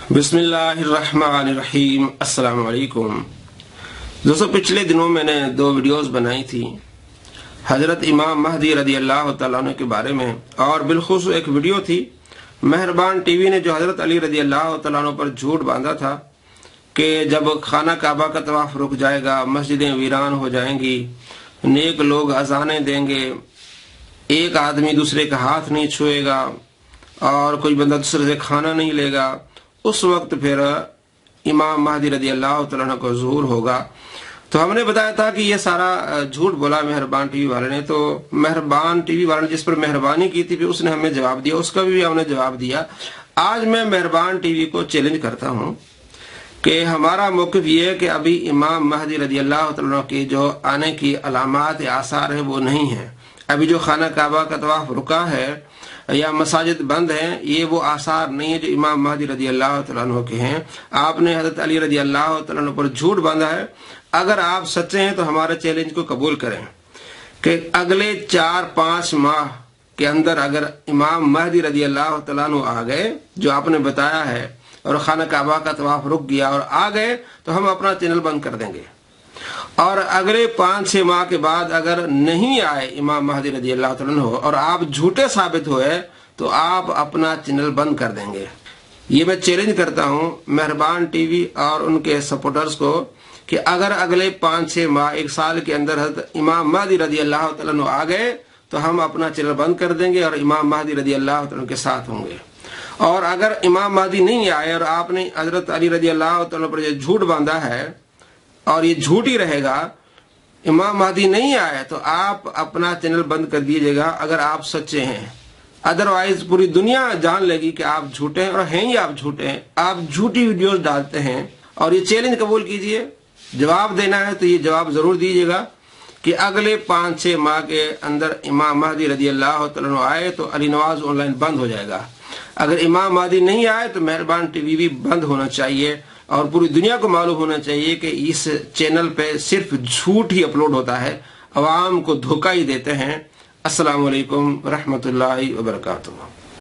बिस्मिल्लाहिर्रहमानिर्रहीम। अस्सलाम वालेकुम। दोस्तों, पिछले दिनों मैंने दो वीडियोस बनाई थी हजरत इमाम महदी रदी अल्लाह तआला अन्हु के बारे में, और बिलखुसूस एक वीडियो थी मेहरबान टीवी ने जो हजरत अली रदी अल्लाह तआला अन्हु पर झूठ बांधा था कि जब खाना काबा का तवाफ रुक जाएगा, मस्जिदें वीरान हो जाएंगी, नेक लोग अजानें देंगे, एक आदमी दूसरे का हाथ नहीं छुएगा और कोई बंदा दूसरे से खाना नहीं लेगा, उस वक्त फिर इमाम महदी रदी अल्लाह तआला अन्हु का ज़हूर होगा। तो हमने बताया था कि ये सारा झूठ बोला मेहरबान टीवी वाले ने। तो मेहरबान टीवी वाले ने जिस पर मेहरबानी की थी फिर उसने हमें जवाब दिया, उसका भी हमने जवाब दिया। आज मैं मेहरबान टीवी को चैलेंज करता हूँ कि हमारा मौक़िफ़ ये है कि अभी इमाम महदी रदी अल्लाह तआला अन्हु की जो आने की अलामात आसार है वो नहीं है। अभी जो खाना काबा का तवाफ रुका है या मसाजिद बंद हैं, ये वो आसार नहीं है जो इमाम महदी रदी अल्लाह तआला अन्हु के हैं। आपने हजरत अली रदी अल्लाह तआला अन्हु पर झूठ बांधा है। अगर आप सच्चे हैं तो हमारे चैलेंज को कबूल करें कि अगले 4-5 माह के अंदर अगर इमाम महदी रदी अल्लाह तआला अन्हु आ गए जो आपने बताया है और खाना काबा का तवाफ रुक गया और आ गए तो हम अपना चैनल बंद कर देंगे। और अगले 5-6 माह के बाद अगर नहीं आए इमाम महदी रदी अल्लाह तआला अन्हु और आप झूठे साबित हुए तो आप अपना चैनल बंद कर देंगे। ये मैं चैलेंज करता हूँ मेहरबान टीवी और उनके सपोर्टर्स को कि अगर अगले 5-6 माह 1 साल के अंदर हज़रत इमाम महदी रदी अल्लाह तआला अन्हु आ गए तो हम अपना चैनल बंद कर देंगे और इमाम महदी रदी अल्लाह तआला अन्हु के साथ होंगे। और अगर इमाम महदी नहीं आए और आपने हजरत अली रदी अल्लाह तआला अन्हु पर जो झूठ बांधा है और ये झूठ ही रहेगा, इमाम महदी नहीं आए तो आप अपना चैनल बंद कर दीजिएगा अगर आप सच्चे हैं। अदरवाइज पूरी दुनिया जान लेगी कि आप झूठे हैं और हैं ही आप झूठे हैं। आप झूठी वीडियोस डालते हैं और ये चैलेंज कबूल कीजिए। जवाब देना है तो ये जवाब जरूर दीजिएगा कि अगले 5-6 माह के अंदर इमाम महदी रदी अल्लाह तआला अन्हु आए तो अली नवाज ऑनलाइन बंद हो जाएगा। अगर इमाम महदी नहीं आए तो मेहरबान टीवी भी बंद होना चाहिए और पूरी दुनिया को मालूम होना चाहिए कि इस चैनल पे सिर्फ झूठ ही अपलोड होता है, अवाम को धोखा ही देते हैं। अस्सलाम वालेकुम रहमतुल्लाहि व बरकातुहू।